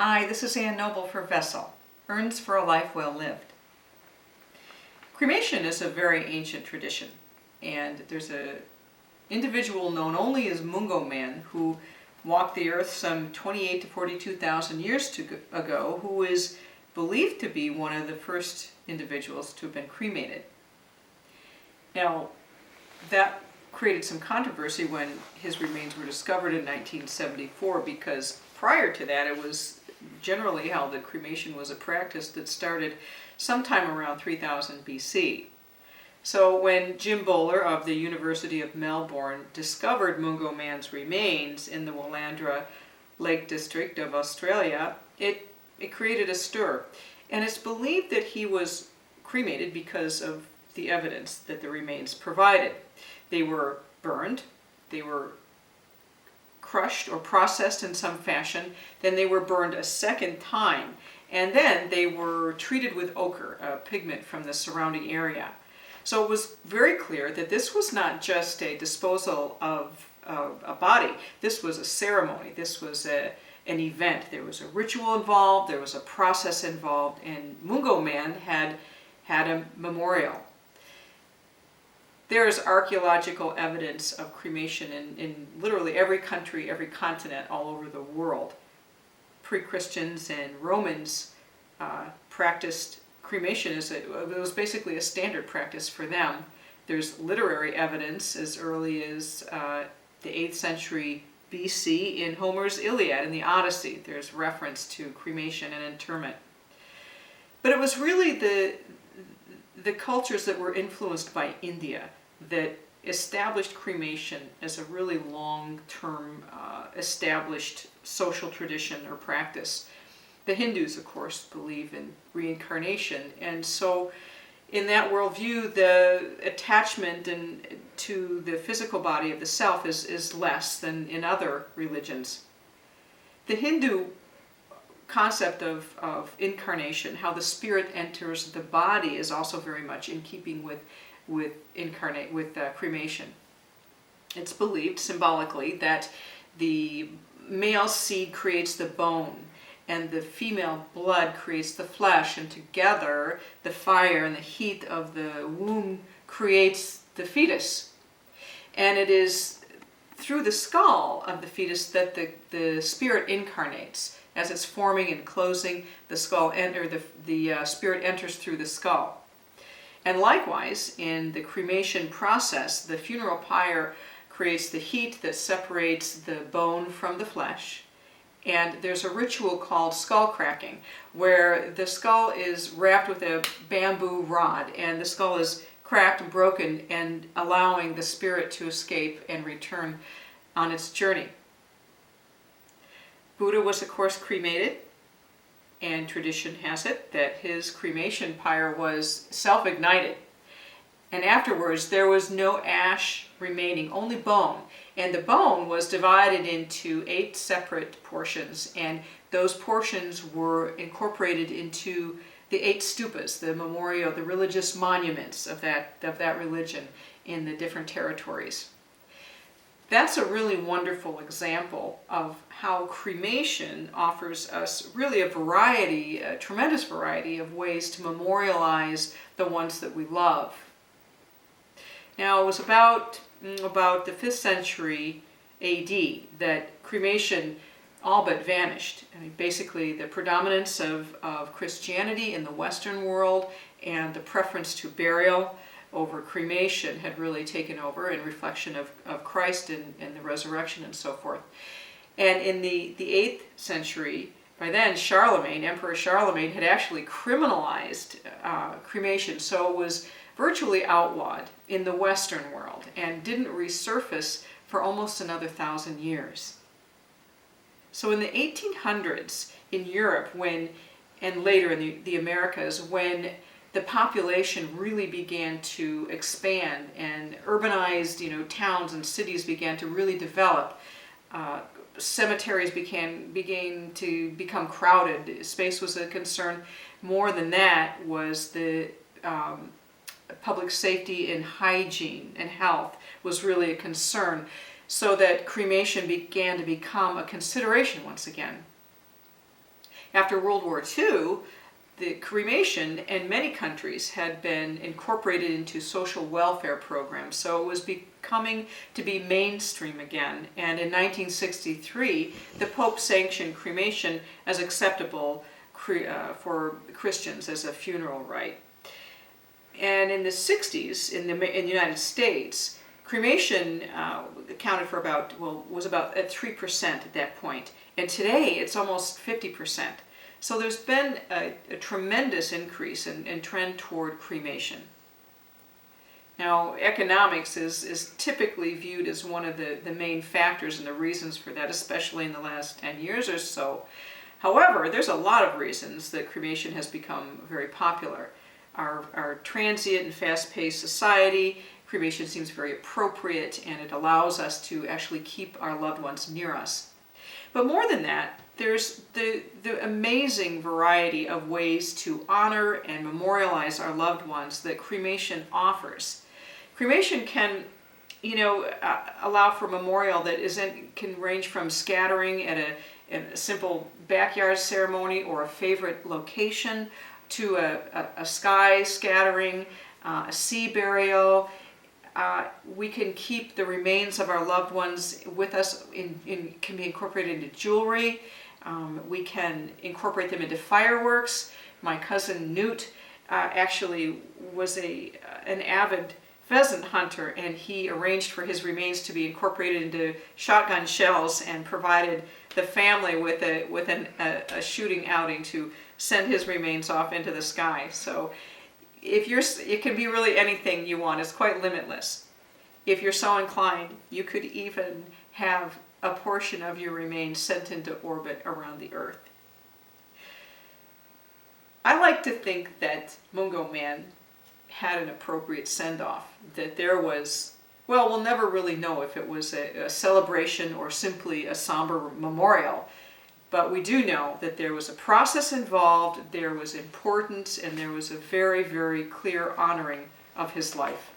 Hi, this is Ann Noble for Vessel, Urns for a Life Well Lived. Cremation is a very ancient tradition, and there's an individual known only as Mungo Man who walked the earth some 28 to 42,000 years ago, who is believed to be one of the first individuals to have been cremated. Now, that created some controversy when his remains were discovered in 1974, because prior to that it was generally held that cremation was a practice that started sometime around 3000 BC. So when Jim Bowler of the University of Melbourne discovered Mungo Man's remains in the Willandra Lake District of Australia, it created a stir. And it's believed that he was cremated because of the evidence that the remains provided. They were burned, they were crushed or processed in some fashion, then they were burned a second time, and then they were treated with ochre, a pigment from the surrounding area. So it was very clear that this was not just a disposal of a body, this was a ceremony, this was an event. There was a ritual involved, there was a process involved, and Mungo Man had a memorial. There is archaeological evidence of cremation in literally every country, every continent, all over the world. Pre-Christians and Romans practiced cremation it was basically a standard practice for them. There's literary evidence as early as the 8th century BC in Homer's Iliad and the Odyssey. There's reference to cremation and interment. But it was really the cultures that were influenced by India that established cremation as a really long-term established social tradition or practice. The Hindus, of course, believe in reincarnation, and so in that worldview, the attachment to the physical body of the self is less than in other religions. The Hindu concept of incarnation, how the spirit enters the body, is also very much in keeping with cremation. It's believed symbolically that the male seed creates the bone and the female blood creates the flesh, and together the fire and the heat of the womb creates the fetus. And it is through the skull of the fetus that the spirit incarnates. As it's forming and closing, the spirit enters through the skull. And likewise, in the cremation process, the funeral pyre creates the heat that separates the bone from the flesh. And there's a ritual called skull cracking, where the skull is wrapped with a bamboo rod, and the skull is cracked and broken, and allowing the spirit to escape and return on its journey. Buddha was, of course, cremated. And tradition has it that his cremation pyre was self-ignited. And afterwards there was no ash remaining, only bone. And the bone was divided into 8 separate portions, and those portions were incorporated into the 8 stupas, the memorial, the religious monuments of that religion in the different territories. That's a really wonderful example of how cremation offers us really a tremendous variety of ways to memorialize the ones that we love. Now, it was about the 5th century AD that cremation all but vanished. I mean, basically the predominance of Christianity in the Western world and the preference to burial over cremation had really taken over in reflection of Christ and the resurrection and so forth. And in the 8th century, by then Emperor Charlemagne had actually criminalized cremation, so it was virtually outlawed in the Western world and didn't resurface for almost another 1,000 years. So in the 1800s in Europe, and later in the Americas, when the population really began to expand and urbanized, towns and cities began to really develop. Cemeteries began to become crowded. Space was a concern. More than that was the public safety and hygiene and health was really a concern, so that cremation began to become a consideration once again. After World War II, the cremation in many countries had been incorporated into social welfare programs, so it was becoming to be mainstream again. And in 1963, the Pope sanctioned cremation as acceptable for Christians as a funeral rite. And in the 60s, in the United States, cremation accounted for was about at 3% at that point. And today it's almost 50%. So there's been a tremendous increase in trend toward cremation. Now, economics is typically viewed as one of the main factors and the reasons for that, especially in the last 10 years or so. However, there's a lot of reasons that cremation has become very popular. Our transient and fast-paced society, cremation seems very appropriate, and it allows us to actually keep our loved ones near us. But more than that, there's the amazing variety of ways to honor and memorialize our loved ones that cremation offers. Cremation can, allow for memorial that can range from scattering at a simple backyard ceremony or a favorite location to a sky scattering, a sea burial. We can keep the remains of our loved ones with us, can be incorporated into jewelry. We can incorporate them into fireworks. My cousin Newt actually was an avid pheasant hunter, and he arranged for his remains to be incorporated into shotgun shells and provided the family with a shooting outing to send his remains off into the sky. So it can be really anything you want. It's quite limitless. If you're so inclined, you could even have a portion of your remains sent into orbit around the Earth. I like to think that Mungo Man had an appropriate send-off, that there was, we'll never really know if it was a celebration or simply a somber memorial, but we do know that there was a process involved, there was importance, and there was a very, very clear honoring of his life.